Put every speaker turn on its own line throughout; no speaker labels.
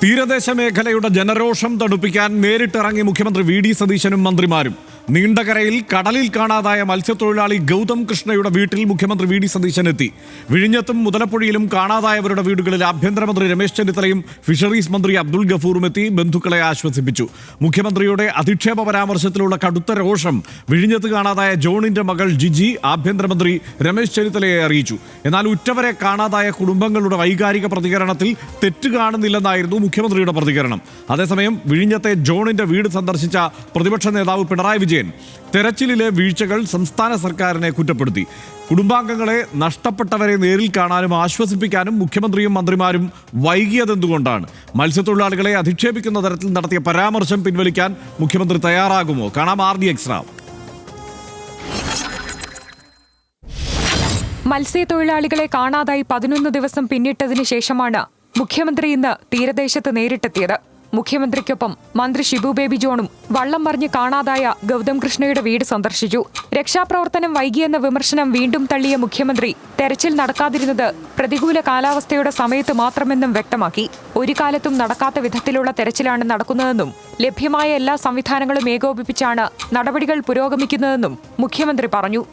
തീരദേശ മേഖലയുടെ ജനരോഷം തണുപ്പിക്കാൻ നേരിട്ടിറങ്ങി മുഖ്യമന്ത്രി വി.ഡി. സതീശനും മന്ത്രിമാരും. നീണ്ടകരയിൽ കടലിൽ കാണാതായ മത്സ്യത്തൊഴിലാളി ഗൗതം കൃഷ്ണയുടെ വീട്ടിൽ മുഖ്യമന്ത്രി വി.ഡി. സതീശൻ എത്തി. വിഴിഞ്ഞത്തും മുതലപ്പുഴയിലും കാണാതായവരുടെ വീടുകളിൽ ആഭ്യന്തരമന്ത്രി രമേശ് ചെന്നിത്തലയും ഫിഷറീസ് മന്ത്രി അബ്ദുൽ ഗഫൂറും എത്തി ബന്ധുക്കളെ ആശ്വസിപ്പിച്ചു. മുഖ്യമന്ത്രിയുടെ അധിക്ഷേപ പരാമർശത്തിലുള്ള കടുത്ത രോഷം വിഴിഞ്ഞത്ത് കാണാതായ ജോണിന്റെ മകൾ ജിജി ആഭ്യന്തരമന്ത്രി രമേശ് ചെന്നിത്തലയെ അറിയിച്ചു. എന്നാൽ ഉറ്റവരെ കാണാതായ കുടുംബങ്ങളുടെ വൈകാരിക പ്രതികരണത്തിൽ തെറ്റ് കാണുന്നില്ലെന്നായിരുന്നു മുഖ്യമന്ത്രിയുടെ പ്രതികരണം. അതേസമയം വിഴിഞ്ഞത്തെ ജോണിന്റെ വീട് സന്ദർശിച്ച പ്രതിപക്ഷ നേതാവ് പിണറായി വിജയൻ തെരച്ചിലിലെ വീഴ്ചകൾ സംസ്ഥാന സർക്കാരിനെ കുറ്റപ്പെടുത്തി. കുടുംബാംഗങ്ങളെ നഷ്ടപ്പെട്ടവരെ നേരിൽ കാണാനും ആശ്വസിപ്പിക്കാനും മുഖ്യമന്ത്രിയും മന്ത്രിമാരും വൈകിയതെന്തുകൊണ്ടാണ്? മത്സ്യത്തൊഴിലാളികളെ അധിക്ഷേപിക്കുന്ന തരത്തിൽ നടത്തിയ പരാമർശം പിൻവലിക്കാൻ മുഖ്യമന്ത്രി തയ്യാറാകുമോ? കാണാം RDX റാവ്.
മത്സ്യത്തൊഴിലാളികളെ കാണാതായി 11 ദിവസം പിന്നിട്ടതിനു ശേഷമാണ് മുഖ്യമന്ത്രി ഇന്ന് തീരദേശത്ത് നേരിട്ടെത്തിയത്. മുഖ്യമന്ത്രിക്കൊപ്പം മന്ത്രി ഷിബു ബേബി ജോണും വള്ളം മറിഞ്ഞ് കാണാതായ ഗൗതം കൃഷ്ണയുടെ വീട് സന്ദർശിച്ചു. രക്ഷാപ്രവർത്തനം വൈകിയെന്ന വിമർശനം വീണ്ടും തള്ളിയ മുഖ്യമന്ത്രി തെരച്ചിൽ നടക്കാതിരുന്നത് പ്രതികൂല കാലാവസ്ഥയുടെ സമയത്ത് മാത്രമെന്നും വ്യക്തമാക്കി. ഒരു കാലത്തും നടക്കാത്ത വിധത്തിലുള്ള തെരച്ചിലാണ് നടക്കുന്നതെന്നും ലഭ്യമായ എല്ലാ സംവിധാനങ്ങളും ഏകോപിപ്പിച്ചാണ് നടപടികൾ പുരോഗമിക്കുന്നതെന്നും മുഖ്യമന്ത്രി പറഞ്ഞു.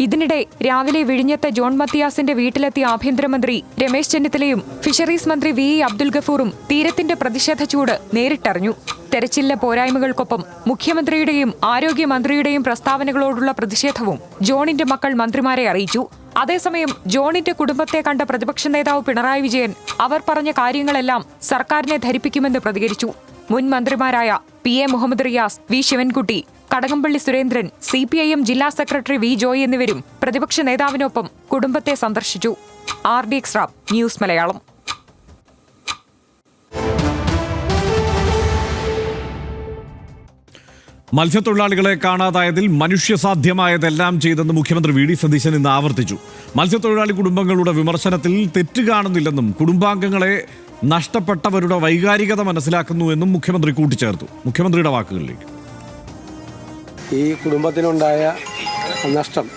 ഇതിനിടെ രാവിലെ വിഴിഞ്ഞത്തെ ജോൺ മത്തിയാസിന്റെ വീട്ടിലെത്തിയ ആഭ്യന്തരമന്ത്രി രമേശ് ചെന്നിത്തലയും ഫിഷറീസ് മന്ത്രി വി അബ്ദുൽ ഗഫൂറും തീരത്തിന്റെ പ്രതിഷേധ ചൂട് നേരിട്ടറിഞ്ഞു. തെരച്ചിലിലെ പോരായ്മകൾക്കൊപ്പം മുഖ്യമന്ത്രിയുടെയും ആരോഗ്യമന്ത്രിയുടെയും പ്രസ്താവനകളോടുള്ള പ്രതിഷേധവും ജോണിന്റെ മക്കൾ മന്ത്രിമാരെ അറിയിച്ചു. അതേസമയം ജോണിന്റെ കുടുംബത്തെ കണ്ട പ്രതിപക്ഷ നേതാവ് പിണറായി വിജയൻ അവർ പറഞ്ഞ കാര്യങ്ങളെല്ലാം സർക്കാരിനെ ധരിപ്പിക്കുമെന്ന് പ്രതികരിച്ചു. മുൻ മന്ത്രിമാരായ PA Muhammad Riyas, V Sivankutty, Kadakampally Surendran, CPIM ജില്ലാ സെക്രട്ടറി വി ജോയ് എന്നിവരും പ്രതിപക്ഷ നേതാവിനൊപ്പം കുടുംബത്തെ സന്ദർശിച്ചു. RDX Rao, news Malayalam.
മത്സ്യത്തൊഴിലാളികളെ കാണാതായതിൽ മനുഷ്യസാധ്യമായതെല്ലാം ചെയ്തെന്ന് മുഖ്യമന്ത്രി വി.ഡി. സതീശൻ ഇന്ന് ആവർത്തിച്ചു. മത്സ്യത്തൊഴിലാളി കുടുംബങ്ങളുടെ വിമർശനത്തിൽ തെറ്റ് കാണുന്നില്ലെന്നും കുടുംബാംഗങ്ങളെ നഷ്ടപ്പെട്ടവരുടെ വൈകാരികത മനസ്സിലാക്കുന്നുവെന്നും മുഖ്യമന്ത്രി കൂട്ടിച്ചേർത്തു. മുഖ്യമന്ത്രിയുടെ വാക്കുകളിലേക്ക്.
ഈ കുടുംബത്തിനുണ്ടായ നഷ്ടം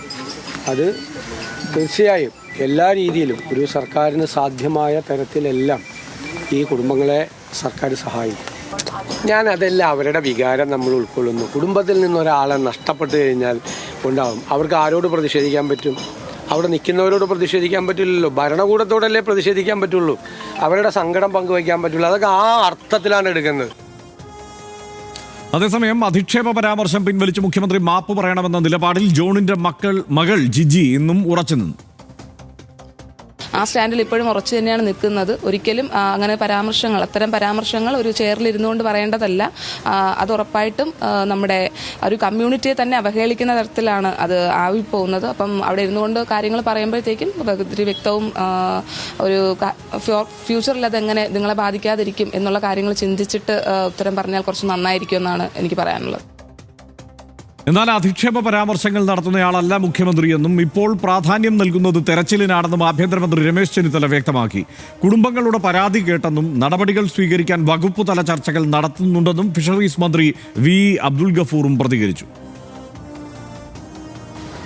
അത് തീർച്ചയായും എല്ലാ രീതിയിലും ഒരു സർക്കാരിന് സാധ്യമായ തരത്തിലെല്ലാം ഈ കുടുംബങ്ങളെ സർക്കാർ സഹായിക്കും. അതെല്ലാം അവരുടെ വികാരം നമ്മൾ ഉൾക്കൊള്ളുന്നു. കുടുംബത്തിൽ നിന്നൊരാളെ നഷ്ടപ്പെട്ടു കഴിഞ്ഞാൽ ഉണ്ടാവും. അവർക്ക് ആരോട് പ്രതിഷേധിക്കാൻ പറ്റും? അവിടെ നിൽക്കുന്നവരോട് പ്രതിഷേധിക്കാൻ പറ്റില്ലല്ലോ. ഭരണകൂടത്തോടല്ലേ പ്രതിഷേധിക്കാൻ പറ്റുള്ളൂ. അവരുടെ സങ്കടം പങ്കുവയ്ക്കാൻ പറ്റുള്ളൂ. അതൊക്കെ ആ അർത്ഥത്തിലാണ് എടുക്കുന്നത്.
അതേസമയം അധിക്ഷേപ പരാമർശം പിൻവലിച്ച് മുഖ്യമന്ത്രി മാപ്പ് പറയണമെന്ന നിലപാടിൽ ജോണിന്റെ മകൾ ജിജി ഇന്നും ഉറച്ചു നിന്നു.
ആ സ്റ്റാൻഡിൽ ഇപ്പോഴും ഉറച്ചു തന്നെയാണ് നിൽക്കുന്നത്. ഒരിക്കലും അങ്ങനെ അത്തരം പരാമർശങ്ങൾ ഒരു ചെയറിലിരുന്നുകൊണ്ട് പറയേണ്ടതല്ല. അത് ഉറപ്പായിട്ടും നമ്മുടെ ഒരു കമ്മ്യൂണിറ്റിയെ തന്നെ അവഹേളിക്കുന്ന തരത്തിലാണ് അത് ആവിപ്പോകുന്നത്. അപ്പം അവിടെ ഇരുന്നുകൊണ്ട് കാര്യങ്ങൾ പറയുമ്പോഴത്തേക്കും ഒത്തിരി വ്യക്തവും ഒരു ഫ്യൂച്ചറിൽ അതെങ്ങനെ നിങ്ങളെ ബാധിക്കാതിരിക്കും എന്നുള്ള കാര്യങ്ങൾ ചിന്തിച്ചിട്ട് ഉത്തരം പറഞ്ഞാൽ കുറച്ച് നന്നായിരിക്കും എന്നാണ് എനിക്ക് പറയാനുള്ളത്.
എന്നാൽ അധിക്ഷേപ പരാമർശങ്ങൾ നടത്തുന്നയാളല്ല മുഖ്യമന്ത്രിയെന്നും ഇപ്പോൾ പ്രാധാന്യം നൽകുന്നത് തെരച്ചിലിനാണെന്നും ആഭ്യന്തരമന്ത്രി രമേശ് ചെന്നിത്തല വ്യക്തമാക്കി. കുടുംബങ്ങളുടെ പരാതി കേട്ടെന്നും നടപടികൾ സ്വീകരിക്കാൻ വകുപ്പ് തല ചർച്ചകൾ നടത്തുന്നുണ്ടെന്നും ഫിഷറീസ് മന്ത്രി വി അബ്ദുൽ ഗഫൂറും പ്രതികരിച്ചു.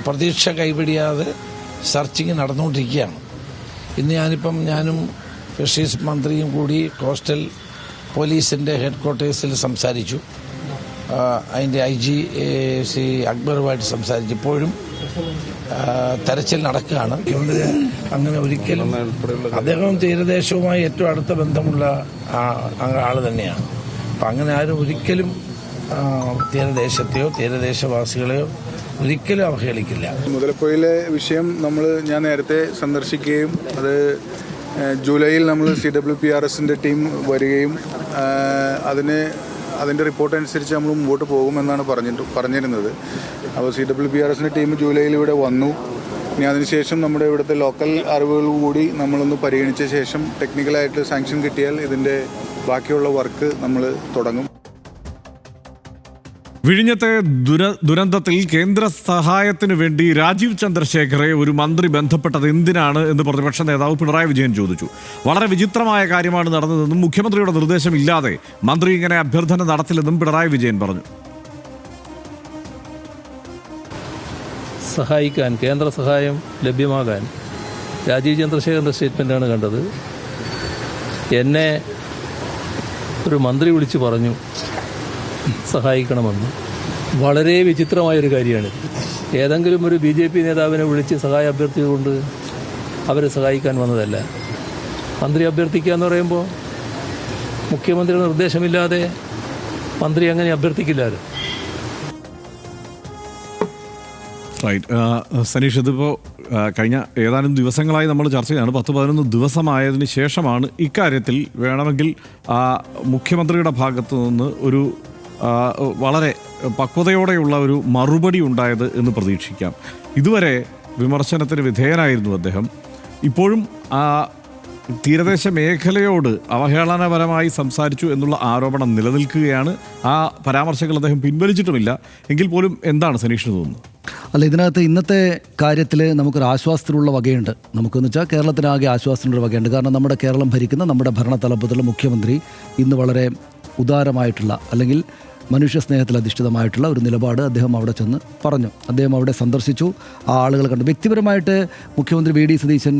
പ്രതീക്ഷ കൈപിടിയാതെ സെർച്ചിങ് നടന്നുകൊണ്ടിരിക്കുകയാണ്. ഇന്ന് ഞാനും ഫിഷറീസ് മന്ത്രിയും കൂടി കോസ്റ്റൽ പോലീസിൻ്റെ ഹെഡ്ക്വാർട്ടേഴ്സിൽ സംസാരിച്ചു. അതിൻ്റെ IG ശ്രീ അക്ബറുമായിട്ട് സംസാരിച്ചു. ഇപ്പോഴും തെരച്ചിൽ നടക്കുകയാണ്. അങ്ങനെ ഒരിക്കലും അദ്ദേഹം തീരദേശവുമായി ഏറ്റവും അടുത്ത ബന്ധമുള്ള ആൾ തന്നെയാണ്. അപ്പം അങ്ങനെ ആരും ഒരിക്കലും തീരദേശത്തെയോ തീരദേശവാസികളെയോ ഒരിക്കലും അവഹേളിക്കില്ല.
മുതലപ്പുഴയിലെ വിഷയം ഞാൻ നേരത്തെ സന്ദർശിക്കുകയും അത് ജൂലൈയിൽ നമ്മൾ CWPRSൻ്റെ ടീം വരികയും അതിൻ്റെ റിപ്പോർട്ട് അനുസരിച്ച് നമ്മൾ മുമ്പോട്ട് പോകുമെന്നാണ് പറഞ്ഞിരുന്നത്. അപ്പോൾ CWPRSൻ്റെ ടീം ജൂലൈയിൽ ഇവിടെ വന്നു. ഇനി അതിനുശേഷം നമ്മുടെ ഇവിടുത്തെ ലോക്കൽ അറിവുകൾ കൂടി നമ്മളൊന്ന് പരിഗണിച്ച ശേഷം ടെക്നിക്കലായിട്ട് സാങ്ഷൻ കിട്ടിയാൽ ഇതിൻ്റെ ബാക്കിയുള്ള വർക്ക് നമ്മൾ തുടങ്ങും.
വിഴിഞ്ഞത്തെ ദുരന്തത്തിൽ കേന്ദ്ര സഹായത്തിനു വേണ്ടി രാജീവ് ചന്ദ്രശേഖറെ ഒരു മന്ത്രി ബന്ധപ്പെട്ടത് എന്തിനാണ് എന്ന് പ്രതിപക്ഷ നേതാവ് പിണറായി വിജയൻ ചോദിച്ചു. വളരെ വിചിത്രമായ കാര്യമാണ് നടന്നതെന്നും മുഖ്യമന്ത്രിയുടെ നിർദ്ദേശമില്ലാതെ മന്ത്രി ഇങ്ങനെ അഭ്യർത്ഥന നടത്തില്ലെന്നും പിണറായി വിജയൻ പറഞ്ഞു.
സഹായിക്കാൻ, കേന്ദ്ര സഹായം ലഭ്യമാകാൻ രാജീവ് ചന്ദ്രശേഖരൻ്റെ സ്റ്റേറ്റ്മെൻറ്റാണ് കണ്ടത്. എന്നെ ഒരു മന്ത്രി വിളിച്ച് പറഞ്ഞു സഹായിക്കണമെന്ന്. വളരെ വിചിത്രമായൊരു കാര്യമാണിത്. ഏതെങ്കിലും ഒരു BJP നേതാവിനെ വിളിച്ച് സഹായം അഭ്യർത്ഥിച്ചുകൊണ്ട് അവരെ സഹായിക്കാൻ വന്നതല്ല. മന്ത്രി അഭ്യർത്ഥിക്കുക എന്ന് പറയുമ്പോൾ മുഖ്യമന്ത്രിയുടെ നിർദ്ദേശമില്ലാതെ മന്ത്രി അങ്ങനെ അഭ്യർത്ഥിക്കില്ലല്ലോ.
സനീഷ്, ഇതിപ്പോൾ കഴിഞ്ഞ ഏതാനും ദിവസങ്ങളായി നമ്മൾ ചർച്ച ചെയ്യാണ്. 10-11 ദിവസമായതിന് ശേഷമാണ് ഇക്കാര്യത്തിൽ വേണമെങ്കിൽ മുഖ്യമന്ത്രിയുടെ ഭാഗത്തു നിന്ന് ഒരു വളരെ പക്വതയോടെയുള്ള ഒരു മറുപടി ഉണ്ടായത് എന്ന് പ്രതീക്ഷിക്കാം. ഇതുവരെ വിമർശനത്തിന് വിധേയനായിരുന്നു അദ്ദേഹം. ഇപ്പോഴും തീരദേശ മേഖലയോട് അവഹേളനപരമായി സംസാരിച്ചു എന്നുള്ള ആരോപണം നിലനിൽക്കുകയാണ്. ആ പരാമർശങ്ങൾ അദ്ദേഹം പിൻവലിച്ചിട്ടുമില്ല. എങ്കിൽ പോലും എന്താണ് സനീഷിന് തോന്നുന്നത്?
അല്ല, ഇതിനകത്ത് ഇന്നത്തെ കാര്യത്തിൽ നമുക്കൊരു ആശ്വാസത്തിനുള്ള വകയുണ്ട്. നമുക്കെന്ന് വെച്ചാൽ കേരളത്തിനാകെ ആശ്വാസത്തിനുള്ള വകയുണ്ട്. കാരണം നമ്മുടെ കേരളം ഭരിക്കുന്ന നമ്മുടെ ഭരണതലപ്പത്തുള്ള മുഖ്യമന്ത്രി ഇന്ന് വളരെ ഉദാരമായിട്ടുള്ള, അല്ലെങ്കിൽ മനുഷ്യ സ്നേഹത്തിൽ അധിഷ്ഠിതമായിട്ടുള്ള ഒരു നിലപാട് അദ്ദേഹം അവിടെ ചെന്ന് പറഞ്ഞു. അദ്ദേഹം അവിടെ സന്ദർശിച്ചു, ആ ആളുകളെ കണ്ടു. വ്യക്തിപരമായിട്ട് മുഖ്യമന്ത്രി VD സതീശൻ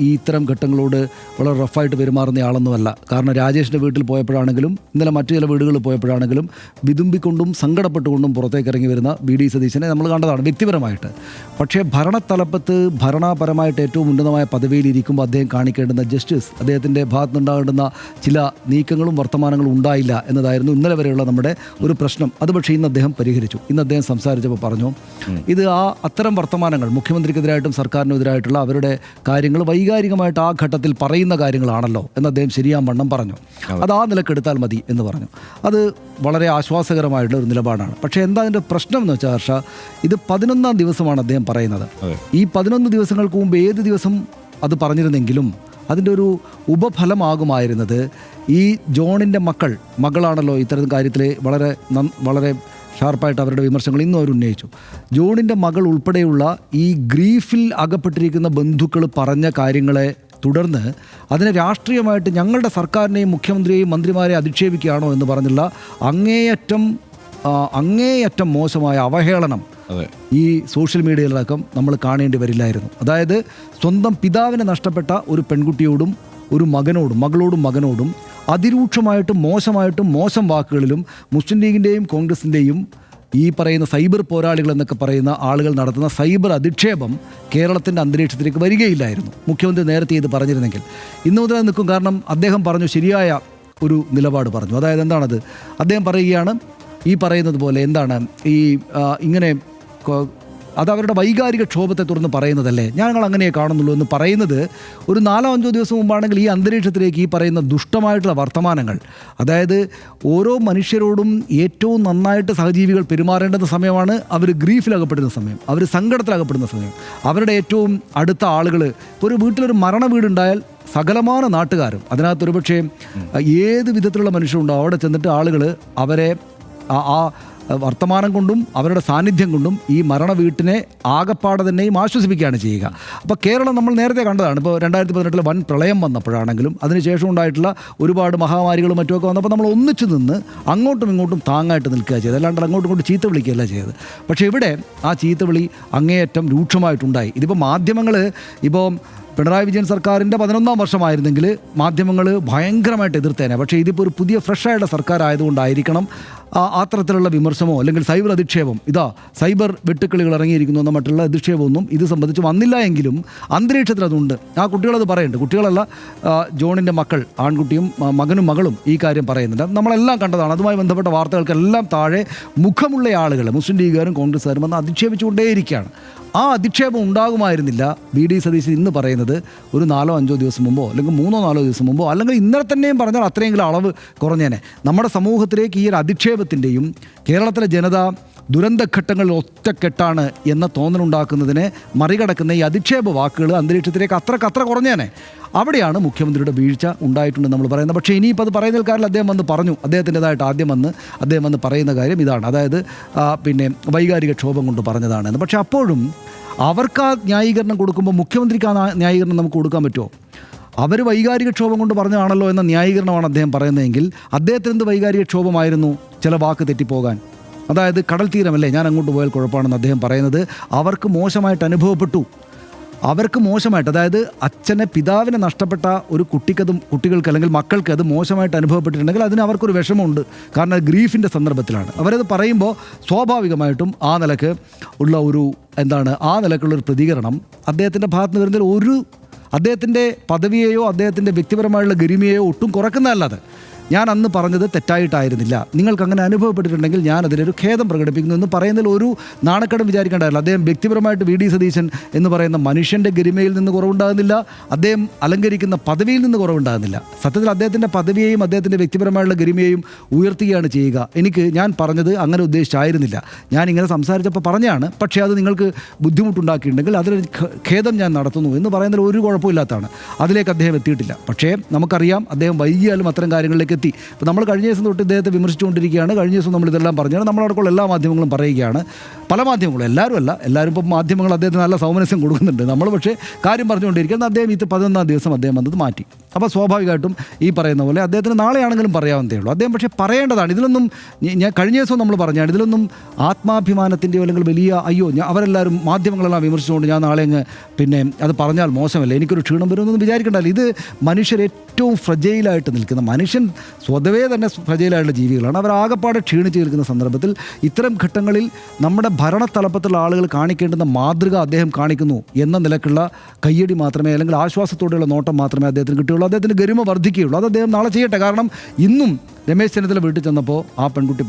ഈ ഇത്തരം ഘട്ടങ്ങളോട് വളരെ റഫായിട്ട് പെരുമാറുന്ന ആളൊന്നുമല്ല. കാരണം രാജേഷിൻ്റെ വീട്ടിൽ പോയപ്പോഴാണെങ്കിലും ഇന്നലെ മറ്റു ചില വീടുകളിൽ പോയപ്പോഴാണെങ്കിലും വിതുമ്പിക്കൊണ്ടും സങ്കടപ്പെട്ടുകൊണ്ടും പുറത്തേക്ക് ഇറങ്ങി വരുന്ന VD സതീശനെ നമ്മൾ കണ്ടതാണ് വ്യക്തിപരമായിട്ട്. പക്ഷേ ഭരണത്തലപ്പത്ത് ഭരണപരമായിട്ട് ഏറ്റവും ഉന്നതമായ പദവിയിൽ ഇരിക്കുമ്പോൾ അദ്ദേഹം കാണിക്കേണ്ടുന്ന ജസ്റ്റിസ്, അദ്ദേഹത്തിൻ്റെ ഭാഗത്തുനിന്നുണ്ടാകേണ്ടുന്ന ചില നീക്കങ്ങളും വർത്തമാനങ്ങളും ഉണ്ടായില്ല എന്നതായിരുന്നു ഇന്നലെ വരെയുള്ള നമ്മുടെ ഒരു പ്രശ്നം. അത് പക്ഷേ ഇന്ന് അദ്ദേഹം പരിഹരിച്ചു. ഇന്ന് അദ്ദേഹം സംസാരിച്ചപ്പോൾ പറഞ്ഞു, ഇത് അത്തരം വർത്തമാനങ്ങൾ മുഖ്യമന്ത്രിക്കെതിരായിട്ടും സർക്കാരിനെതിരായിട്ടുള്ള അവരുടെ കാര്യങ്ങൾ വൈകാരികമായിട്ട് ആ ഘട്ടത്തിൽ പറയുന്ന കാര്യങ്ങളാണല്ലോ എന്ന് അദ്ദേഹം ശരിയാവണ്ണം പറഞ്ഞു. അത് ആ നിലക്കെടുത്താൽ മതി എന്ന് പറഞ്ഞു. അത് വളരെ ആശ്വാസകരമായിട്ടുള്ള ഒരു നിലപാടാണ്. പക്ഷേ എന്താ അതിൻ്റെ പ്രശ്നം എന്ന് വെച്ചാൽ ഹർഷ, ഇത് 11ാം ദിവസമാണ് അദ്ദേഹം പറയുന്നത്. ഈ 11 ദിവസങ്ങൾക്ക് മുമ്പ് ഏത് ദിവസം അത് പറഞ്ഞിരുന്നെങ്കിലും അതിൻ്റെ ഒരു ഉപഫലമാകുമായിരുന്നത് ഈ ജോണിൻ്റെ മകളാണല്ലോ ഇത്തരം കാര്യത്തിൽ വളരെ ഷാർപ്പായിട്ട് അവരുടെ വിമർശനങ്ങൾ ഇന്നും അവർ ഉന്നയിച്ചു. ജോണിൻ്റെ മകൾ ഉൾപ്പെടെയുള്ള ഈ ഗ്രീഫിൽ അകപ്പെട്ടിരിക്കുന്ന ബന്ധുക്കൾ പറഞ്ഞ കാര്യങ്ങളെ തുടർന്ന് അതിനെ രാഷ്ട്രീയമായിട്ട് ഞങ്ങളുടെ സർക്കാരിനെയും മുഖ്യമന്ത്രിയെയും മന്ത്രിമാരെ അധിക്ഷേപിക്കുകയാണോ എന്ന് പറഞ്ഞുള്ള അങ്ങേയറ്റം മോശമായ അവഹേളനം ഈ സോഷ്യൽ മീഡിയയിലടക്കം നമ്മൾ കാണേണ്ടി വരില്ലായിരുന്നു. അതായത് സ്വന്തം പിതാവിനെ നഷ്ടപ്പെട്ട ഒരു പെൺകുട്ടിയോടും ഒരു മകളോടും മകനോടും അതിരൂക്ഷമായിട്ടും മോശം വാക്കുകളിലും മുസ്ലിം ലീഗിൻ്റെയും കോൺഗ്രസിൻ്റെയും ഈ പറയുന്ന സൈബർ പോരാളികൾ എന്നൊക്കെ പറയുന്ന ആളുകൾ നടത്തുന്ന സൈബർ അധിക്ഷേപം കേരളത്തിൻ്റെ അന്തരീക്ഷത്തിലേക്ക് വരികയില്ലായിരുന്നു മുഖ്യമന്ത്രി നേരത്തെ ഇത് പറഞ്ഞിരുന്നെങ്കിൽ. ഇന്ന് മുതൽ നിൽക്കും. കാരണം അദ്ദേഹം പറഞ്ഞു, ശരിയായ ഒരു നിലപാട് പറഞ്ഞു. അതായത് എന്താണത്? അദ്ദേഹം പറയുകയാണ്, ഈ പറയുന്നത് പോലെ എന്താണ് ഈ ഇങ്ങനെ അത് അവരുടെ വൈകാരിക ക്ഷോഭത്തെ തുടർന്ന് പറയുന്നതല്ലേ, ഞങ്ങൾ അങ്ങനെ കാണുന്നുള്ളൂ എന്ന് പറയുന്നത് ഒരു 4-5 ദിവസം മുമ്പാണെങ്കിൽ ഈ അന്തരീക്ഷത്തിലേക്ക് ഈ പറയുന്ന ദുഷ്ടമായിട്ടുള്ള വർത്തമാനങ്ങൾ, അതായത് ഓരോ മനുഷ്യരോടും ഏറ്റവും നന്നായിട്ട് സഹജീവികൾ പെരുമാറേണ്ടുന്ന സമയമാണ്. അവർ ഗ്രീഫിലകപ്പെടുന്ന സമയം, അവർ സങ്കടത്തിലകപ്പെടുന്ന സമയം, അവരുടെ ഏറ്റവും അടുത്ത ആളുകൾ. ഇപ്പോൾ ഒരു വീട്ടിലൊരു മരണ വീടുണ്ടായാൽ സകലമാന നാട്ടുകാരും അതിനകത്ത് ഒരുപക്ഷെ ഏത് വിധത്തിലുള്ള മനുഷ്യരുണ്ടാവും അവിടെ ചെന്നിട്ട് ആളുകൾ അവരെ ആ വർത്തമാനം കൊണ്ടും അവരുടെ സാന്നിധ്യം കൊണ്ടും ഈ മരണ വീട്ടിനെ ആകപ്പാടെ തന്നെയും ആശ്വസിപ്പിക്കുകയാണ് ചെയ്യുക. അപ്പോൾ കേരളം നമ്മൾ നേരത്തെ കണ്ടതാണ്. ഇപ്പോൾ 2018 വൻ പ്രളയം വന്നപ്പോഴാണെങ്കിലും അതിനുശേഷം ഉണ്ടായിട്ടുള്ള ഒരുപാട് മഹാമാരികളും മറ്റുമൊക്കെ വന്നപ്പോൾ നമ്മൾ ഒന്നിച്ചു നിന്ന് അങ്ങോട്ടും ഇങ്ങോട്ടും താങ്ങായിട്ട് നിൽക്കുക ചെയ്തത്, അല്ലാണ്ട് അങ്ങോട്ടും ഇങ്ങോട്ടും ചീത്ത വിളിക്കുകയല്ല ചെയ്തത്. പക്ഷേ ഇവിടെ ആ ചീത്തവിളി അങ്ങേയറ്റം രൂക്ഷമായിട്ടുണ്ടായി. ഇതിപ്പോൾ മാധ്യമങ്ങൾ ഇപ്പോൾ പിണറായി വിജയൻ സർക്കാരിൻ്റെ 11ാം വർഷമായിരുന്നെങ്കിൽ മാധ്യമങ്ങൾ ഭയങ്കരമായിട്ട് എതിർത്തേനെ. പക്ഷേ ഇതിപ്പോൾ ഒരു പുതിയ ഫ്രഷായുള്ള സർക്കാർ ആയതുകൊണ്ടായിരിക്കണം അത്തരത്തിലുള്ള വിമർശമോ അല്ലെങ്കിൽ സൈബർ അധിക്ഷേപം, സൈബർ വെട്ടുക്കിളികൾ ഇറങ്ങിയിരിക്കുന്നു എന്ന മറ്റുള്ള അധിക്ഷേപമൊന്നും ഇത് സംബന്ധിച്ച് വന്നില്ല എങ്കിലും അന്തരീക്ഷത്തിൽ അതുണ്ട്. ആ കുട്ടികളത് പറയുന്നുണ്ട്. കുട്ടികളല്ല, ജോണിൻ്റെ മക്കൾ, ആൺകുട്ടിയും മകനും മകളും ഈ കാര്യം പറയുന്നുണ്ട്. നമ്മളെല്ലാം കണ്ടതാണ്. അതുമായി ബന്ധപ്പെട്ട വാർത്തകൾക്കെല്ലാം താഴെ മുഖമുള്ള ആളുകൾ, മുസ്ലിം ലീഗുകാരും കോൺഗ്രസ്സുകാരും വന്ന് അധിക്ഷേപിച്ചുകൊണ്ടേയിരിക്കുകയാണ്. ആ അധിക്ഷേപം ഉണ്ടാകുമായിരുന്നില്ല VD സതീശൻ ഇന്ന് പറയുന്നത് ഒരു 4-5 ദിവസം മുമ്പോ അല്ലെങ്കിൽ 3-4 ദിവസം മുമ്പോ, അല്ലെങ്കിൽ ഇന്നലെ തന്നെയും പറഞ്ഞാൽ അത്രയെങ്കിലും അളവ് കുറഞ്ഞേനെ. നമ്മുടെ സമൂഹത്തിലേക്ക് ഈ ഒരു അധിക്ഷേപത്തിൻ്റെയും കേരളത്തിലെ ജനത ദുരന്തഘട്ടങ്ങളിൽ ഒറ്റക്കെട്ടാണ് എന്ന തോന്നലുണ്ടാക്കുന്നതിനെ മറികടക്കുന്ന ഈ അധിക്ഷേപ വാക്കുകൾ അന്തരീക്ഷത്തിലേക്ക് അത്ര കുറഞ്ഞേനെ. അവിടെയാണ് മുഖ്യമന്ത്രിയുടെ വീഴ്ച ഉണ്ടായിട്ടുണ്ടെന്ന് നമ്മൾ പറയുന്നത്. പക്ഷേ ഇനിയിപ്പോൾ അത് പറയുന്ന കാര്യം അദ്ദേഹം വന്ന് പറഞ്ഞു, അദ്ദേഹത്തിൻ്റെതായിട്ട് അദ്ദേഹം വന്ന് പറയുന്ന കാര്യം ഇതാണ്. അതായത് പിന്നെ വൈകാരിക ക്ഷോഭം കൊണ്ട് പറഞ്ഞതാണെന്ന്. പക്ഷേ അപ്പോഴും അവർക്ക് ആ ന്യായീകരണം കൊടുക്കുമ്പോൾ മുഖ്യമന്ത്രിക്ക് ആ ന്യായീകരണം നമുക്ക് കൊടുക്കാൻ പറ്റുമോ? അവർ വൈകാരിക ക്ഷോഭം കൊണ്ട് പറഞ്ഞതാണല്ലോ എന്ന ന്യായീകരണമാണ് അദ്ദേഹം പറയുന്നതെങ്കിൽ അദ്ദേഹത്തിന് എന്ത് വൈകാരിക ക്ഷോഭമായിരുന്നു ചില വാക്ക് തെറ്റിപ്പോകാൻ? അതായത് കടൽ തീരമല്ലേ, ഞാൻ അങ്ങോട്ട് പോയാൽ കുഴപ്പമാണെന്ന് അദ്ദേഹം പറയുന്നത് അവർക്ക് മോശമായിട്ട് അനുഭവപ്പെട്ടു. അവർക്ക് മോശമായിട്ട്, അതായത് അച്ഛനെ പിതാവിനെ നഷ്ടപ്പെട്ട ഒരു കുട്ടികൾക്ക് അല്ലെങ്കിൽ മക്കൾക്ക് അത് മോശമായിട്ട് അനുഭവപ്പെട്ടിട്ടുണ്ടെങ്കിൽ അതിന് അവർക്കൊരു വിഷമമുണ്ട്. കാരണം ഗ്രീഫിൻ്റെ സന്ദർഭത്തിലാണ് അവരത് പറയുമ്പോൾ സ്വാഭാവികമായിട്ടും ആ നിലക്ക് ഉള്ള ഒരു ആ നിലക്കുള്ളൊരു പ്രതികരണം അദ്ദേഹത്തിൻ്റെ ഭാഗത്ത് നിന്ന് വരുന്നതിൽ അദ്ദേഹത്തിൻ്റെ പദവിയെയോ അദ്ദേഹത്തിൻ്റെ വ്യക്തിപരമായുള്ള ഗരിമയെയോ ഒട്ടും കുറക്കുന്നതല്ലാതെ ഞാൻ അന്ന് പറഞ്ഞത് തെറ്റായിട്ടായിരുന്നില്ല, നിങ്ങൾക്ക് അങ്ങനെ അനുഭവപ്പെട്ടിട്ടുണ്ടെങ്കിൽ ഞാൻ അതിലൊരു ഖേദം പ്രകടിപ്പിക്കുന്നു എന്ന് പറയുന്നതിൽ ഒരു നാണക്കേടും വിചാരിക്കേണ്ടതല്ല. അദ്ദേഹം വ്യക്തിപരമായിട്ട് വി ഡി സതീശൻ എന്ന് പറയുന്ന മനുഷ്യൻ്റെ ഗരിമയിൽ നിന്ന് കുറവുണ്ടാകുന്നില്ല, അദ്ദേഹം അലങ്കരിക്കുന്ന പദവിയിൽ നിന്ന് കുറവുണ്ടാകുന്നില്ല. സത്യത്തിൽ അദ്ദേഹത്തിൻ്റെ പദവിയെയും അദ്ദേഹത്തിൻ്റെ വ്യക്തിപരമായുള്ള ഗരിമയെയും ഉയർത്തുകയാണ് ചെയ്യുക. ഞാൻ പറഞ്ഞത് അങ്ങനെ ഉദ്ദേശിച്ചായിരുന്നില്ല, ഞാനിങ്ങനെ സംസാരിച്ചപ്പോൾ പറഞ്ഞാണ്. പക്ഷേ അത് നിങ്ങൾക്ക് ബുദ്ധിമുട്ടുണ്ടാക്കിയിട്ടുണ്ടെങ്കിൽ അതിലൊരു ഖേദം ഞാൻ നടത്തുന്നു എന്ന് പറയുന്നതിൽ ഒരു കുഴപ്പമില്ലാത്തതാണ്. അതിലേക്ക് അദ്ദേഹം എത്തിയിട്ടില്ല. പക്ഷേ നമുക്കറിയാം അദ്ദേഹം വൈകിയാലും അത്തരം കാര്യങ്ങളിലേക്ക് എത്തി. ഇപ്പോൾ നമ്മൾ കഴിഞ്ഞ ദിവസം തൊട്ട് ഇദ്ദേഹത്തെ വിമർശിച്ചുകൊണ്ടിരിക്കുകയാണ്. കഴിഞ്ഞ ദിവസം നമ്മളിതെല്ലാം പറഞ്ഞാണ്, നമ്മളടക്കമുള്ള എല്ലാ മാധ്യമങ്ങളും പറയുകയാണ്, പല മാധ്യമങ്ങളും, എല്ലാവരും ഇപ്പം മാധ്യമങ്ങൾ അദ്ദേഹത്തിന് നല്ല സൗമനസ്യം കൊടുക്കുന്നുണ്ട്. നമ്മൾ പക്ഷേ കാര്യം പറഞ്ഞുകൊണ്ടിരിക്കുന്നത് അദ്ദേഹം 11-ാം ദിവസം അദ്ദേഹം വന്നത് മാറ്റി. അപ്പോൾ സ്വാഭാവികമായിട്ടും ഈ പറയുന്ന പോലെ അദ്ദേഹത്തിന് നാളെയാണെങ്കിലും പറയാവുന്നതേ ഉള്ളൂ. അദ്ദേഹം പക്ഷേ പറയേണ്ടതാണ്. ഇതിലൊന്നും ഞാൻ കഴിഞ്ഞ ദിവസം നമ്മൾ പറഞ്ഞാണ്, ഇതിലൊന്നും ആത്മാഭിമാനത്തിൻ്റെയോ അല്ലെങ്കിൽ വലിയ അവരെല്ലാവരും മാധ്യമങ്ങളെല്ലാം വിമർശിച്ചുകൊണ്ട് ഞാൻ നാളെ അത് പറഞ്ഞാൽ മോശമല്ല, എനിക്കൊരു ക്ഷീണം വരുമെന്നൊന്നും വിചാരിക്കേണ്ടല്ലോ. ഇത് മനുഷ്യർ ഏറ്റവും ഫ്രജൈലായിട്ട് നിൽക്കുന്ന, മനുഷ്യൻ സ്വതവേ തന്നെ ഫ്രജൈലായിട്ടുള്ള ജീവികളാണ്. അവരാകെപ്പാടെ ക്ഷീണിച്ച് നിൽക്കുന്ന സന്ദർഭത്തിൽ ഇത്തരം ഘട്ടങ്ങളിൽ നമ്മുടെ ഭരണത്തലപ്പത്തുള്ള ആളുകൾ കാണിക്കേണ്ടുന്ന മാതൃക അദ്ദേഹം കാണിക്കുന്നു എന്ന നിലക്കുള്ള കയ്യടി മാത്രമേ, അല്ലെങ്കിൽ ആശ്വാസത്തോടെയുള്ള നോട്ടം മാത്രമേ അദ്ദേഹത്തിന് കിട്ടുകയുള്ളൂ. അദ്ദേഹത്തിന് ഗരിമ വർദ്ധിക്കുകയുള്ളൂ. അത് അദ്ദേഹം നാളെ ചെയ്യട്ടെ. കാരണം ഇന്നും രമേശ് ചെന്നിത്തല വീട്ടിൽ ചെന്നപ്പോൾ ആ പെൺകുട്ടി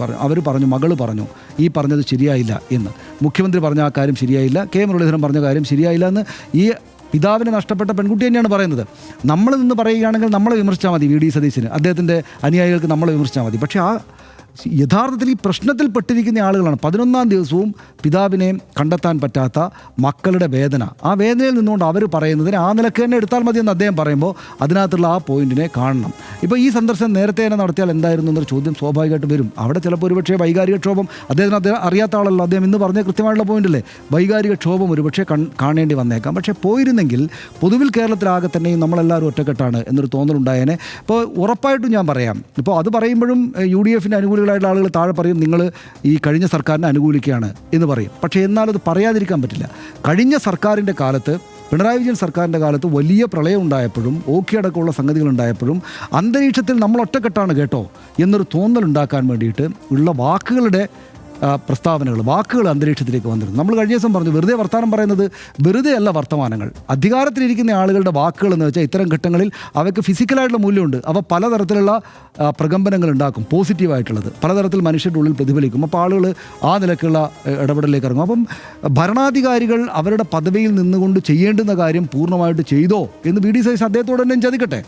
മകൾ പറഞ്ഞു ഈ പറഞ്ഞത് ശരിയായില്ല എന്ന്. മുഖ്യമന്ത്രി പറഞ്ഞ ആ കാര്യം ശരിയായില്ല, കെ മുരളീധരൻ പറഞ്ഞ കാര്യം ശരിയായില്ല എന്ന് ഈ പിതാവിനെ നഷ്ടപ്പെട്ട പെൺകുട്ടി തന്നെയാണ് പറയുന്നത്. നമ്മൾ നിന്ന് പറയുകയാണെങ്കിൽ നമ്മളെ വിമർശിച്ചാൽ മതി, വി ഡി സതീശന്, അദ്ദേഹത്തിൻ്റെ അനുയായികൾക്ക് നമ്മളെ വിമർശിച്ചാൽ മതി. പക്ഷേ യഥാർത്ഥത്തിൽ ഈ പ്രശ്നത്തിൽ പെട്ടിരിക്കുന്ന ആളുകളാണ്. 11-ാം ദിവസവും പിതാവിനെ കണ്ടെത്താൻ പറ്റാത്ത മക്കളുടെ വേദന, ആ വേദനയിൽ നിന്നുകൊണ്ട് അവർ പറയുന്നതിന് ആ നിലക്ക് തന്നെ എടുത്താൽ മതി എന്ന് അദ്ദേഹം പറയുമ്പോൾ അതിനകത്തുള്ള ആ പോയിന്റിനെ കാണണം. ഇപ്പോൾ ഈ സന്ദർശനം നേരത്തെ തന്നെ നടത്തിയാൽ എന്തായിരുന്നു എന്നൊരു ചോദ്യം സ്വാഭാവികമായിട്ട് വരും. അവിടെ ചിലപ്പോൾ ഒരുപക്ഷേ വൈകാരിക ക്ഷോഭം, അദ്ദേഹം അറിയാത്ത ആളല്ലോ, അദ്ദേഹം ഇന്ന് പറഞ്ഞ കൃത്യമായിട്ടുള്ള പോയിന്റില്ലേ, വൈകാരിക ക്ഷോഭം ഒരുപക്ഷേ കാണേണ്ടി വന്നേക്കാം. പക്ഷേ പോയിരുന്നെങ്കിൽ പൊതുവിൽ കേരളത്തിലാകെ തന്നെയും നമ്മളെല്ലാവരും ഒറ്റക്കെട്ടാണ് എന്നൊരു തോന്നലുണ്ടായേനെ. ഇപ്പോൾ ഉറപ്പായിട്ടും ഞാൻ പറയാം, ഇപ്പോൾ അത് പറയുമ്പോഴും UDF-ൻ്റെ അനുകൂലികളായിട്ടുള്ള ആളുകൾ താഴെ പറയും നിങ്ങൾ ഈ കഴിഞ്ഞ സർക്കാരിനെ അനുകൂലിക്കുകയാണ് എന്ന് പറയും. പക്ഷേ എന്നാലും അത് പറയാതിരിക്കാൻ പറ്റില്ല. കഴിഞ്ഞ സർക്കാരിൻ്റെ കാലത്ത്, പിണറായി വിജയൻ സർക്കാരിൻ്റെ കാലത്ത് വലിയ പ്രളയം ഉണ്ടായപ്പോഴും ഓഖി അടക്കമുള്ള സംഗതികളുണ്ടായപ്പോഴും അന്തരീക്ഷത്തിൽ നമ്മൾ ഒറ്റക്കെട്ടാണ് കേട്ടോ എന്നൊരു തോന്നലുണ്ടാക്കാൻ വേണ്ടിയിട്ട് ഉള്ള വാക്കുകൾ അന്തരീക്ഷത്തിലേക്ക് വന്നിരുന്നു. നമ്മൾ കഴിഞ്ഞ ദിവസം പറഞ്ഞു, വെറുതെ വർത്തമാനം പറയുന്നത് വെറുതെ അല്ല വർത്തമാനങ്ങൾ. അധികാരത്തിലിരിക്കുന്ന ആളുകളുടെ വാക്കുകൾ എന്ന് വെച്ചാൽ ഇത്തരം ഘട്ടങ്ങളിൽ അവയ്ക്ക് ഫിസിക്കലായിട്ടുള്ള മൂല്യമുണ്ട്. അവ പലതരത്തിലുള്ള പ്രകമ്പനങ്ങൾ ഉണ്ടാക്കും, പോസിറ്റീവായിട്ടുള്ളത് പലതരത്തിൽ മനുഷ്യരുടെ ഉള്ളിൽ പ്രതിഫലിക്കും. അപ്പോൾ ആളുകൾ ആ നിലക്കുള്ള ഇടപെടലിലേക്ക് ഇറങ്ങും. അപ്പം ഭരണാധികാരികൾ അവരുടെ പദവിയിൽ നിന്നുകൊണ്ട് ചെയ്യേണ്ടുന്ന കാര്യം പൂർണ്ണമായിട്ട് ചെയ്തോ എന്ന് വി ഡി സതീശൻ അദ്ദേഹത്തോട് തന്നെ ചതിക്കട്ടെ.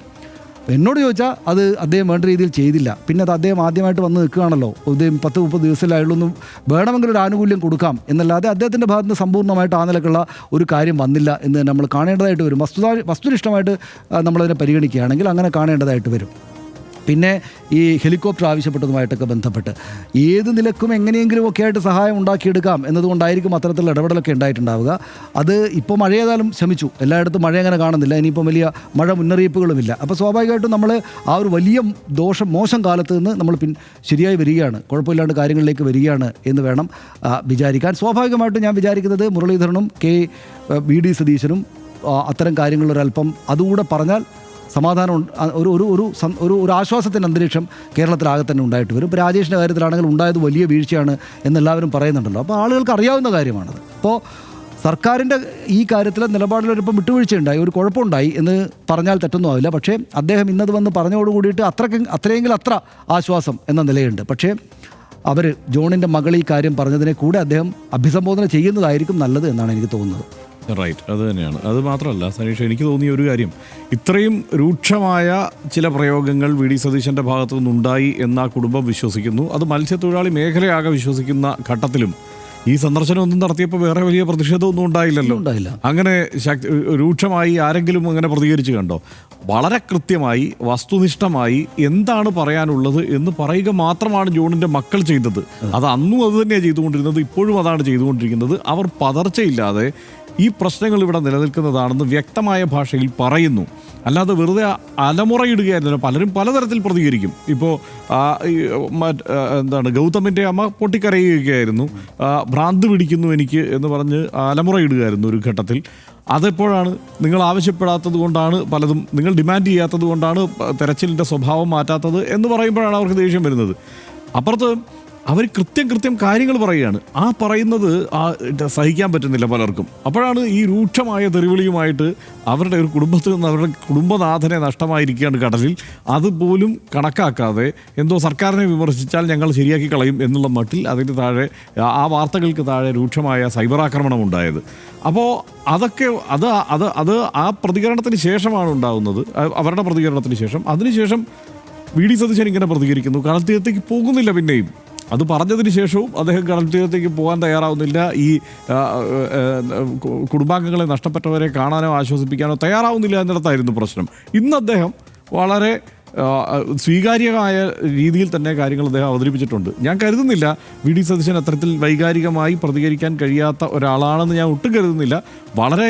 എന്നോട് ചോദിച്ചാൽ അത് അദ്ദേഹം വേണ്ട രീതിയിൽ ചെയ്തില്ല. പിന്നെ അത് അദ്ദേഹം ആദ്യമായിട്ട് വന്ന് നിൽക്കുകയാണല്ലോ, അദ്ദേഹം 10-30 ദിവസത്തിലായുള്ളൊന്നും വേണമെങ്കിൽ ഒരു ആനുകൂല്യം കൊടുക്കാം എന്നല്ലാതെ അദ്ദേഹത്തിൻ്റെ ഭാഗത്ത് നിന്ന് സമ്പൂർണ്ണമായിട്ട് ആ നിലക്കുള്ള ഒരു കാര്യം വന്നില്ല എന്ന് നമ്മൾ കാണേണ്ടതായിട്ട് വരും. വസ്തുനിഷ്ഠമായിട്ട് നമ്മളതിനെ പരിഗണിക്കുകയാണെങ്കിൽ അങ്ങനെ കാണേണ്ടതായിട്ട് വരും. പിന്നെ ഈ ഹെലികോപ്റ്റർ ആവശ്യപ്പെട്ടതുമായിട്ടൊക്കെ ബന്ധപ്പെട്ട് ഏത് നിലക്കും എങ്ങനെയെങ്കിലും ഒക്കെ ആയിട്ട് സഹായം ഉണ്ടാക്കിയെടുക്കാം എന്നതുകൊണ്ടായിരിക്കും അത്തരത്തിലുള്ള ഇടപെടലൊക്കെ ഉണ്ടായിട്ടുണ്ടാവുക. അത് ഇപ്പോൾ മഴ ഏതായാലും ശമിച്ചു, എല്ലായിടത്തും മഴ അങ്ങനെ കാണുന്നില്ല, ഇനിയിപ്പം വലിയ മഴ മുന്നറിയിപ്പുകളുമില്ല. അപ്പോൾ സ്വാഭാവികമായിട്ടും നമ്മൾ ആ ഒരു വലിയ മോശം കാലത്ത് നിന്ന് നമ്മൾ ശരിയായി വരികയാണ്, കുഴപ്പമില്ലാണ്ട് കാര്യങ്ങളിലേക്ക് വരികയാണ് എന്ന് വേണം വിചാരിക്കാൻ. സ്വാഭാവികമായിട്ടും ഞാൻ വിചാരിക്കുന്നത് മുരളീധരനും വി ഡി സതീശനും അത്തരം കാര്യങ്ങളൊരല്പം അതുകൂടെ പറഞ്ഞാൽ സമാധാനം, ഒരു ആശ്വാസത്തിൻ്റെ അന്തരീക്ഷം കേരളത്തിലാകെ തന്നെ ഉണ്ടായിട്ട് വരും. ഇപ്പോൾ രാജേഷിൻ്റെ കാര്യത്തിലാണെങ്കിൽ ഉണ്ടായത് വലിയ വീഴ്ചയാണ് എന്നെല്ലാവരും പറയുന്നുണ്ടല്ലോ. അപ്പോൾ ആളുകൾക്ക് അറിയാവുന്ന കാര്യമാണത്. അപ്പോൾ സർക്കാരിൻ്റെ ഈ കാര്യത്തിൽ നിലപാടിലൊരിപ്പം വിട്ടുവീഴ്ചയുണ്ടായി, ഒരു കുഴപ്പമുണ്ടായി എന്ന് പറഞ്ഞാൽ തെറ്റൊന്നും ആവില്ല. പക്ഷേ അദ്ദേഹം ഇന്നത് വന്ന് പറഞ്ഞതോടുകൂടിയിട്ട് അത്രയെങ്കിലും അത്ര ആശ്വാസം എന്ന നിലയുണ്ട്. പക്ഷേ അവർ ജോണിൻ്റെ മകൾ ഈ കാര്യം പറഞ്ഞതിനെ കൂടെ അദ്ദേഹം അഭിസംബോധന ചെയ്യുന്നതായിരിക്കും നല്ലത് എന്നാണ് എനിക്ക് തോന്നുന്നത്.
റൈറ്റ്, അത് തന്നെയാണ്. അത് മാത്രമല്ല സനീഷ്, എനിക്ക് തോന്നിയ ഒരു കാര്യം, ഇത്രയും രൂക്ഷമായ ചില പ്രയോഗങ്ങൾ വി ഡി സതീശൻ്റെ ഭാഗത്തു നിന്നുണ്ടായി എന്ന് ആ കുടുംബം വിശ്വസിക്കുന്നു. അത് മത്സ്യത്തൊഴിലാളി മേഖലയാകെ വിശ്വസിക്കുന്ന ഘട്ടത്തിലും ഈ സന്ദർശനം ഒന്നും നടത്തിയപ്പോൾ വേറെ വലിയ പ്രതിഷേധമൊന്നും ഉണ്ടായില്ലല്ലോ. അങ്ങനെ രൂക്ഷമായി ആരെങ്കിലും അങ്ങനെ പ്രതികരിച്ച് കണ്ടോ? വളരെ കൃത്യമായി വസ്തുനിഷ്ഠമായി എന്താണ് പറയാനുള്ളത് എന്ന് പറയുക മാത്രമാണ് ജോണിൻ്റെ മക്കൾ ചെയ്തത്. അത് അന്നും അത് തന്നെയാണ് ചെയ്തുകൊണ്ടിരുന്നത്, ഇപ്പോഴും അതാണ് ചെയ്തുകൊണ്ടിരിക്കുന്നത്. അവർ പതർച്ചയില്ലാതെ ഈ പ്രശ്നങ്ങൾ ഇവിടെ നിലനിൽക്കുന്നതാണെന്ന് വ്യക്തമായ ഭാഷയിൽ പറയുന്നു. അല്ലാതെ വെറുതെ അലമുറയിടുകയായിരുന്നില്ല. പലരും പലതരത്തിൽ പ്രതികരിക്കും. ഇപ്പോൾ ഗൗതമിൻ്റെ അമ്മ പൊട്ടിക്കരയുകയായിരുന്നു, ഭ്രാന്ത് പിടിക്കുന്നു എനിക്ക് എന്ന് പറഞ്ഞ് അലമുറയിടുകയായിരുന്നു ഒരു ഘട്ടത്തിൽ. അതെപ്പോഴാണ് നിങ്ങൾ ആവശ്യപ്പെടാത്തത് കൊണ്ടാണ് പലതും, നിങ്ങൾ ഡിമാൻഡ് ചെയ്യാത്തത് കൊണ്ടാണ് തെരച്ചിലിൻ്റെ സ്വഭാവം മാറ്റാത്തത് എന്ന് പറയുമ്പോഴാണ് അവർക്ക് ദേഷ്യം വരുന്നത്. അപ്പുറത്ത് അവർ കൃത്യം കാര്യങ്ങൾ പറയുകയാണ്. ആ പറയുന്നത് സഹിക്കാൻ പറ്റുന്നില്ല പലർക്കും. അപ്പോഴാണ് ഈ രൂക്ഷമായ തെറിവിളിയുമായിട്ട് അവരുടെ ഒരു കുടുംബത്തിൽ നിന്ന് അവരുടെ കുടുംബനാഥനെ നഷ്ടമായിരിക്കുകയാണ് കടലിൽ. അതുപോലും കണക്കാക്കാതെ എന്തോ സർക്കാരിനെ വിമർശിച്ചാൽ ഞങ്ങൾ ശരിയാക്കി കളയും എന്നുള്ള മട്ടിൽ അതിന് താഴെ ആ വാർത്തകൾക്ക് താഴെ രൂക്ഷമായ സൈബർ ആക്രമണം ഉണ്ടായത്. അപ്പോൾ അതൊക്കെ അത് ആ പ്രതികരണത്തിന് ശേഷമാണ് ഉണ്ടാകുന്നത്, അവരുടെ പ്രതികരണത്തിന് ശേഷം. അതിനുശേഷം വി ഡി സതീശൻ ഇങ്ങനെ പ്രതികരിക്കുന്നു, കടൽ തീരത്തേക്ക് പോകുന്നില്ല. പിന്നെയും അത് പറഞ്ഞതിന് ശേഷവും അദ്ദേഹം കടൽ തീരത്തേക്ക് പോകാൻ തയ്യാറാവുന്നില്ല. ഈ കുടുംബാംഗങ്ങളെ നഷ്ടപ്പെട്ടവരെ കാണാനോ ആശ്വസിപ്പിക്കാനോ തയ്യാറാവുന്നില്ല എന്നിടത്തായിരുന്നു പ്രശ്നം. ഇന്ന് അദ്ദേഹം വളരെ സ്വീകാര്യമായ രീതിയിൽ തന്നെ കാര്യങ്ങൾ അദ്ദേഹം അവതരിപ്പിച്ചിട്ടുണ്ട്. ഞാൻ കരുതുന്നില്ല വി ഡി സതീശൻ അത്തരത്തിൽ വൈകാരികമായി പ്രതികരിക്കാൻ കഴിയാത്ത ഒരാളാണെന്ന് ഞാൻ ഒട്ടും കരുതുന്നില്ല. വളരെ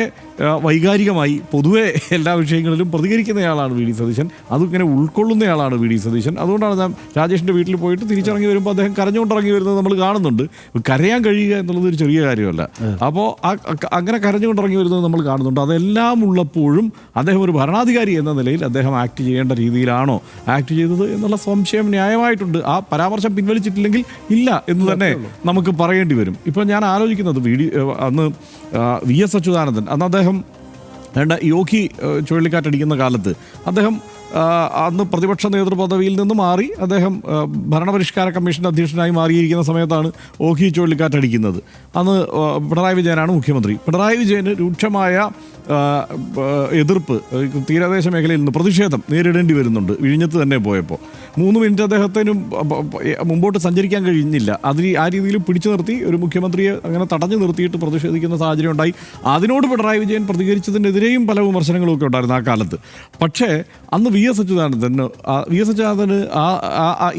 വൈകാരികമായി പൊതുവെ എല്ലാ വിഷയങ്ങളിലും പ്രതികരിക്കുന്നയാളാണ് വി ഡി സതീശൻ. അതിങ്ങനെ ഉൾക്കൊള്ളുന്നയാളാണ് വി ഡി സതീശൻ. അതുകൊണ്ടാണ് ഞാൻ രാജേഷിൻ്റെ വീട്ടിൽ പോയിട്ട് തിരിച്ചിറങ്ങി വരുമ്പോൾ അദ്ദേഹം കരഞ്ഞുകൊണ്ടിറങ്ങി വരുന്നത് നമ്മൾ കാണുന്നുണ്ട്. കരയാൻ കഴിയുക എന്നുള്ളത് ഒരു ചെറിയ കാര്യമല്ല. അപ്പോൾ അങ്ങനെ കരഞ്ഞുകൊണ്ടിറങ്ങി വരുന്നത് നമ്മൾ കാണുന്നുണ്ട്. അതെല്ലാം ഉള്ളപ്പോഴും അദ്ദേഹം ഒരു ഭരണാധികാരി എന്ന നിലയിൽ അദ്ദേഹം ആക്ട് ചെയ്യേണ്ട രീതിയിലാണോ ആക്ട് ചെയ്തത് എന്നുള്ള സംശയം ന്യായമായിട്ടുണ്ട്. ആ പരാമർശം പിൻവലിച്ചിട്ടില്ലെങ്കിൽ ഇല്ല എന്ന് തന്നെ നമുക്ക് പറയേണ്ടി വരും. ഇപ്പം ഞാൻ ആലോചിക്കുന്നത് അന്ന് വി എസ് അച്യുതാനന്ദൻ, അന്ന് അദ്ദേഹം യോഗി ചുഴലിക്കാറ്റടിക്കുന്ന കാലത്ത് അദ്ദേഹം അന്ന് പ്രതിപക്ഷ നേതൃപദവിയിൽ നിന്ന് മാറി അദ്ദേഹം ഭരണപരിഷ്കാര കമ്മീഷൻ്റെ അധ്യക്ഷനായി മാറിയിരിക്കുന്ന സമയത്താണ് ഓഖി ചുഴലിക്കാറ്റടിക്കുന്നത്. അന്ന് പിണറായി വിജയനാണ് മുഖ്യമന്ത്രി. പിണറായി വിജയന് രൂക്ഷമായ എതിർപ്പ് തീരദേശ മേഖലയിൽ നിന്ന് പ്രതിഷേധം നേരിടേണ്ടി വരുന്നുണ്ട്. വിഴിഞ്ഞത്ത് തന്നെ പോയപ്പോൾ 3 മിനിറ്റ് അദ്ദേഹത്തിനും മുമ്പോട്ട് സഞ്ചരിക്കാൻ കഴിഞ്ഞില്ല. ആ രീതിയിൽ പിടിച്ചു നിർത്തി ഒരു മുഖ്യമന്ത്രിയെ അങ്ങനെ തടഞ്ഞു നിർത്തിയിട്ട് പ്രതിഷേധിക്കുന്ന സാഹചര്യം ഉണ്ടായി. അതിനോട് പിണറായി വിജയൻ പ്രതികരിച്ചതിനെതിരെയും പല വിമർശനങ്ങളും ഒക്കെ ഉണ്ടായിരുന്നു ആ കാലത്ത്. പക്ഷേ അന്ന് വി എസ് അച്യുതാനന്ദന്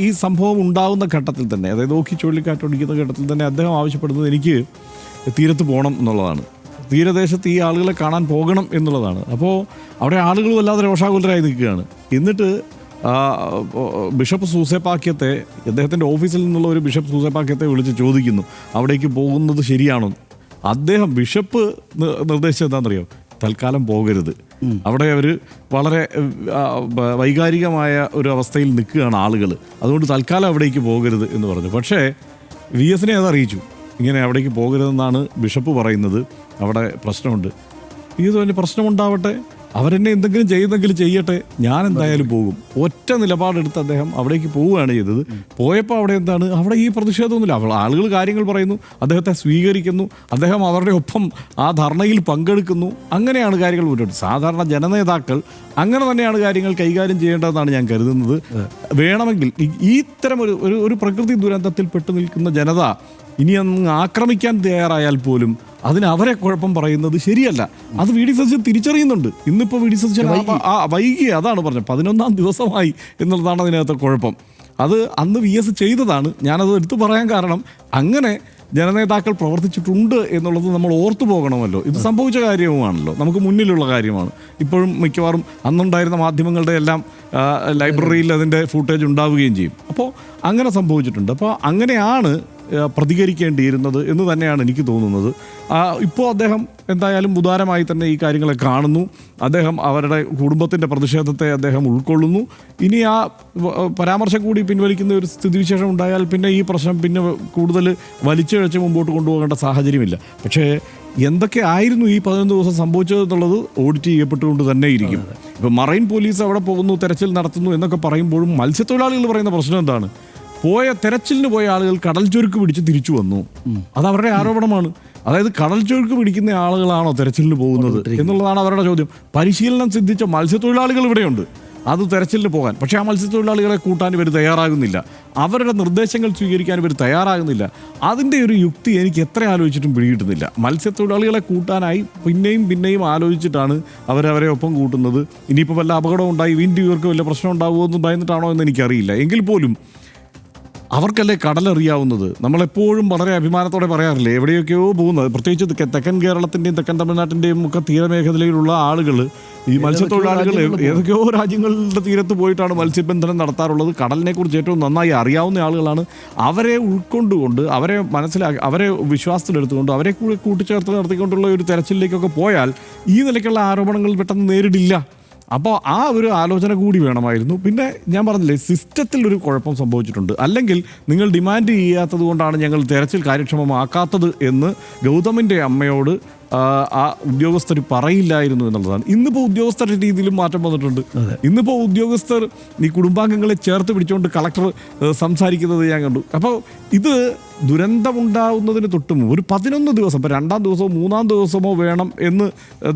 ഈ സംഭവം ഉണ്ടാകുന്ന ഘട്ടത്തിൽ തന്നെ, അതായത് ഓഖി ചുഴലിക്കാറ്റൊടിക്കുന്ന ഘട്ടത്തിൽ തന്നെ അദ്ദേഹം ആവശ്യപ്പെടുന്നത് എനിക്ക് തീരത്ത് പോകണം എന്നുള്ളതാണ്. തീരദേശത്ത് ഈ ആളുകളെ കാണാൻ പോകണം എന്നുള്ളതാണ്. അപ്പോൾ അവിടെ ആളുകൾ വല്ലാതെ രോഷാകുലരായി നിൽക്കുകയാണ്. എന്നിട്ട് ബിഷപ്പ് സൂസേപ്പാക്യത്തെ, അദ്ദേഹത്തിൻ്റെ ഓഫീസിൽ നിന്നുള്ള ഒരു ബിഷപ്പ് സൂസേപ്പാക്യത്തെ വിളിച്ച് ചോദിക്കുന്നു അവിടേക്ക് പോകുന്നത് ശരിയാണോ. അദ്ദേഹം ബിഷപ്പ് നിർദ്ദേശിച്ചത് എന്താണെന്നറിയോ? തൽക്കാലം പോകരുത്. അവിടെ അവർ വളരെ വൈകാരികമായ ഒരു അവസ്ഥയിൽ നിൽക്കുകയാണ് ആളുകൾ, അതുകൊണ്ട് തൽക്കാലം അവിടേക്ക് പോകരുത് എന്ന് പറഞ്ഞു. പക്ഷേ വി എസിനെ അതറിയിച്ചു, ഇങ്ങനെ അവിടേക്ക് പോകരുതെന്നാണ് ബിഷപ്പ് പറയുന്നത്, അവിടെ പ്രശ്നമുണ്ട്. ഇത് വലിയ പ്രശ്നമുണ്ടാവട്ടെ, അവരെന്നെ എന്തെങ്കിലും ചെയ്യുന്നെങ്കിലും ചെയ്യട്ടെ, ഞാൻ എന്തായാലും പോകും. ഒറ്റ നിലപാടെടുത്ത് അദ്ദേഹം അവിടേക്ക് പോവുകയാണ് ചെയ്തത്. പോയപ്പോൾ അവിടെ എന്താണ്, അവിടെ ഈ പ്രതിഷേധമൊന്നുമില്ല. ആളുകൾ കാര്യങ്ങൾ പറയുന്നു, അദ്ദേഹത്തെ സ്വീകരിക്കുന്നു, അദ്ദേഹം അവരുടെ ഒപ്പം ആ ധർണയിൽ പങ്കെടുക്കുന്നു. അങ്ങനെയാണ് കാര്യങ്ങൾ മുന്നോട്ട്. സാധാരണ ജനനേതാക്കൾ അങ്ങനെ തന്നെയാണ് കാര്യങ്ങൾ കൈകാര്യം ചെയ്യേണ്ടതെന്നാണ് ഞാൻ കരുതുന്നത്. വേണമെങ്കിൽ ഇത്തരം ഒരു പ്രകൃതി ദുരന്തത്തിൽ പെട്ടു നിൽക്കുന്ന ജനത ഇനി അങ്ങ് ആക്രമിക്കാൻ തയ്യാറായാൽ പോലും അതിന് അവരെ കുഴപ്പം പറയുന്നത് ശരിയല്ല. അത് വി ഡി സതീശൻ തിരിച്ചറിയുന്നുണ്ട്. ഇന്നിപ്പോൾ വി ഡി സതീശൻ വൈകി, അതാണ് പറഞ്ഞത്, 11ാം ദിവസമായി എന്നുള്ളതാണ് അതിനകത്ത് കുഴപ്പം. അത് അന്ന് വി എസ് ചെയ്തതാണ്. ഞാനത് എടുത്തു പറയാൻ കാരണം അങ്ങനെ ജനനേതാക്കൾ പ്രവർത്തിച്ചിട്ടുണ്ട് എന്നുള്ളത് നമ്മൾ ഓർത്തു പോകണമല്ലോ. ഇത് സംഭവിച്ച കാര്യവുമാണല്ലോ, നമുക്ക് മുന്നിലുള്ള കാര്യമാണ്. ഇപ്പോഴും മിക്കവാറും അന്നുണ്ടായിരുന്ന മാധ്യമങ്ങളുടെ എല്ലാം ലൈബ്രറിയിൽ അതിൻ്റെ ഫൂട്ടേജ് ഉണ്ടാവുകയും ചെയ്യും. അപ്പോൾ അങ്ങനെ സംഭവിച്ചിട്ടുണ്ട്. അപ്പോൾ അങ്ങനെയാണ് പ്രതികരിക്കേണ്ടിയിരുന്നത് എന്ന് തന്നെയാണ് എനിക്ക് തോന്നുന്നത്. ഇപ്പോൾ അദ്ദേഹം എന്തായാലും ഉദാരമായി തന്നെ ഈ കാര്യങ്ങളെ കാണുന്നു. അദ്ദേഹം അവരുടെ കുടുംബത്തിൻ്റെ പ്രതിഷേധത്തെ അദ്ദേഹം ഉൾക്കൊള്ളുന്നു. ഇനി ആ പരാമർശം കൂടി പിൻവലിക്കുന്ന ഒരു സ്ഥിതിവിശേഷം ഉണ്ടായാൽ പിന്നെ ഈ പ്രശ്നം പിന്നെ കൂടുതൽ വലിച്ചിഴച്ച് മുമ്പോട്ട് കൊണ്ടുപോകേണ്ട സാഹചര്യമില്ല. പക്ഷേ എന്തൊക്കെ ആയിരുന്നു ഈ 11 ദിവസം സംഭവിച്ചത് എന്നുള്ളത് ഓഡിറ്റ് ചെയ്യപ്പെട്ടുകൊണ്ട് തന്നെ ഇരിക്കും. ഇപ്പം മറൈൻ പോലീസ് അവിടെ പോകുന്നു, തെരച്ചിൽ നടത്തുന്നു എന്നൊക്കെ പറയുമ്പോഴും മത്സ്യത്തൊഴിലാളികൾ പറയുന്ന പ്രശ്നം എന്താണ്? തെരച്ചിലിന് പോയ ആളുകൾ കടൽ ചുരുക്ക് പിടിച്ച് തിരിച്ചു വന്നു. അത് അവരുടെ ആരോപണമാണ്. അതായത് കടൽ ചുരുക്ക് പിടിക്കുന്ന ആളുകളാണോ തെരച്ചിലിന് പോകുന്നത് എന്നുള്ളതാണ് അവരുടെ ചോദ്യം. പരിശീലനം സിദ്ധിച്ച മത്സ്യത്തൊഴിലാളികൾ ഇവിടെയുണ്ട്, അത് തെരച്ചിലിന് പോകാൻ. പക്ഷേ ആ മത്സ്യത്തൊഴിലാളികളെ കൂട്ടാൻ ഇവർ തയ്യാറാകുന്നില്ല, അവരുടെ നിർദ്ദേശങ്ങൾ സ്വീകരിക്കാൻ ഇവർ തയ്യാറാകുന്നില്ല. അതിൻ്റെ ഒരു യുക്തി എനിക്ക് എത്ര ആലോചിച്ചിട്ടും പിടികിട്ടുന്നില്ല. മത്സ്യത്തൊഴിലാളികളെ കൂട്ടാനായി പിന്നെയും ആലോചിച്ചിട്ടാണ് അവരവരെ ഒപ്പം കൂട്ടുന്നത്. ഇനിയിപ്പോൾ വല്ല അപകടം ഉണ്ടായി വീണ്ടും ഇവർക്ക് വല്ല പ്രശ്നം ഉണ്ടാകുമോ എന്ന് ഭയന്നിട്ടാണോ എന്ന് എനിക്കറിയില്ല. എങ്കിൽ പോലും അവർക്കല്ലേ കടലറിയാവുന്നത്. നമ്മളെപ്പോഴും വളരെ അഭിമാനത്തോടെ പറയാറില്ലേ, എവിടെയൊക്കെയോ പോകുന്നത്, പ്രത്യേകിച്ച് തെക്കൻ കേരളത്തിൻ്റെയും തെക്കൻ തമിഴ്നാട്ടിൻ്റെയും ഒക്കെ തീരമേഖലയിലുള്ള ആളുകൾ, ഈ മത്സ്യത്തൊഴിലാളികൾ ഏതൊക്കെയോ രാജ്യങ്ങളുടെ തീരത്ത് പോയിട്ടാണ് മത്സ്യബന്ധനം നടത്താറുള്ളത്. കടലിനെ കുറിച്ച് ഏറ്റവും നന്നായി അറിയാവുന്ന ആളുകളാണ്. അവരെ ഉൾക്കൊണ്ടുകൊണ്ട്, അവരെ മനസ്സിലാക്കി, അവരെ വിശ്വാസത്തിലെടുത്തുകൊണ്ട്, അവരെ കൂടി കൂട്ടിച്ചേർത്ത് നടത്തിക്കൊണ്ടുള്ള ഒരു തെരച്ചിലിലേക്കൊക്കെ പോയാൽ ഈ നിലയ്ക്കുള്ള ആരോപണങ്ങൾ പെട്ടെന്ന് നേരിടില്ല. അപ്പോൾ ആ ഒരു ആലോചന കൂടി വേണമായിരുന്നു. പിന്നെ ഞാൻ പറഞ്ഞില്ലേ, സിസ്റ്റത്തിൽ ഒരു കുഴപ്പം സംഭവിച്ചിട്ടുണ്ട്. അല്ലെങ്കിൽ നിങ്ങൾ ഡിമാൻഡ് ചെയ്യാത്തത് കൊണ്ടാണ് ഞങ്ങൾ തെരച്ചിൽ കാര്യക്ഷമമാക്കാത്തത് എന്ന് ഗൗതമിൻ്റെ അമ്മയോട് ആ ഉദ്യോഗസ്ഥർ പറയില്ലായിരുന്നു എന്നുള്ളതാണ്. ഇന്നിപ്പോൾ ഉദ്യോഗസ്ഥരുടെ രീതിയിലും മാറ്റം വന്നിട്ടുണ്ട്. ഇന്നിപ്പോൾ ഉദ്യോഗസ്ഥർ ഈ കുടുംബാംഗങ്ങളെ ചേർത്ത് പിടിച്ചുകൊണ്ട് കളക്ടർ സംസാരിക്കുന്നത് ഞാൻ കണ്ടു. അപ്പോൾ ഇത് ദുരന്തമുണ്ടാവുന്നതിന് തൊട്ടും ഒരു 11 ദിവസം, ഇപ്പോൾ 2ാം ദിവസമോ 3ാം ദിവസമോ വേണം എന്ന്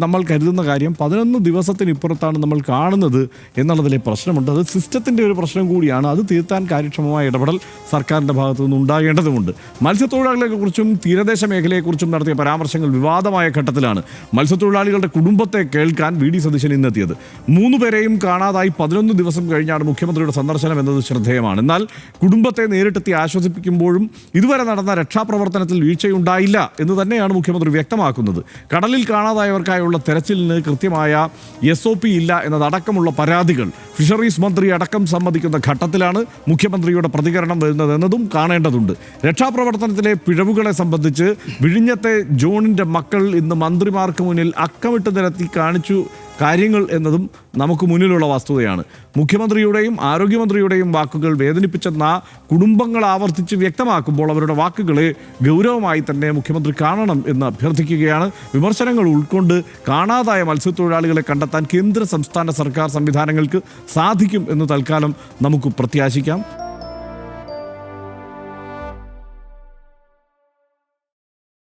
നമ്മൾ കരുതുന്ന കാര്യം 11 ദിവസത്തിനിപ്പുറത്താണ് നമ്മൾ കാണുന്നത് എന്നുള്ളതിലെ പ്രശ്നമുണ്ട്. അത് സിസ്റ്റത്തിൻ്റെ ഒരു പ്രശ്നം കൂടിയാണ്. അത് തീർത്താൻ കാര്യക്ഷമമായ ഇടപെടൽ സർക്കാരിൻ്റെ ഭാഗത്തു നിന്ന് ഉണ്ടാകേണ്ടതുണ്ട്. മത്സ്യത്തൊഴിലാളികളെക്കുറിച്ചും തീരദേശ മേഖലയെക്കുറിച്ചും നടത്തിയ പരാമർശങ്ങൾ വിവാദമായ ഘട്ടത്തിലാണ് മത്സ്യത്തൊഴിലാളികളുടെ കുടുംബത്തെ കേൾക്കാൻ വി ഡി സതീശൻ ഇന്നെത്തിയത്. 3 പേരെയും കാണാതായി 11 ദിവസം കഴിഞ്ഞാണ് മുഖ്യമന്ത്രിയുടെ സന്ദർശനം എന്നത് ശ്രദ്ധേയമാണ്. എന്നാൽ കുടുംബത്തെ നേരിട്ടെത്തി ആശ്വസിപ്പിക്കുമ്പോഴും ഇതുവരെ നടന്ന രക്ഷാപ്രവർത്തനത്തിൽ വീഴ്ചയുണ്ടായില്ല എന്ന് തന്നെയാണ് മുഖ്യമന്ത്രി വ്യക്തമാക്കുന്നത്. കടലിൽ കാണാതായവർക്കായുള്ള തെരച്ചിലിന് കൃത്യമായ SOP ഇല്ല എന്നതടക്കമുള്ള പരാതികൾ ഫിഷറീസ് മന്ത്രി അടക്കം സമ്മതിക്കുന്ന ഘട്ടത്തിലാണ് മുഖ്യമന്ത്രിയുടെ പ്രതികരണം വരുന്നതെന്നതും കാണേണ്ടതുണ്ട്. രക്ഷാപ്രവർത്തനത്തിലെ പിഴവുകളെ സംബന്ധിച്ച് വിഴിഞ്ഞത്തെ ജോണിൻ്റെ മക്കൾ ഇന്ന് മന്ത്രിമാർക്ക് മുന്നിൽ അക്കമിട്ട് നിരത്തി കാണിച്ചു കാര്യങ്ങൾ എന്നതും നമുക്ക് മുന്നിലുള്ള വസ്തുതയാണ്. മുഖ്യമന്ത്രിയുടെയും ആരോഗ്യമന്ത്രിയുടെയും വാക്കുകൾ വേദനിപ്പിച്ചെന്ന കുടുംബങ്ങൾ ആവർത്തിച്ച് വ്യക്തമാക്കുമ്പോൾ അവരുടെ വാക്കുകളെ ഗൗരവമായി തന്നെ മുഖ്യമന്ത്രി കാണണം എന്ന് അഭ്യർത്ഥിക്കുകയാണ്. വിമർശനങ്ങൾ ഉൾക്കൊണ്ട് കാണാതായ മത്സ്യത്തൊഴിലാളികളെ കണ്ടെത്താൻ കേന്ദ്ര സംസ്ഥാന സർക്കാർ സംവിധാനങ്ങൾക്ക് സാധിക്കും എന്ന് തൽക്കാലം നമുക്ക് പ്രത്യാശിക്കാം.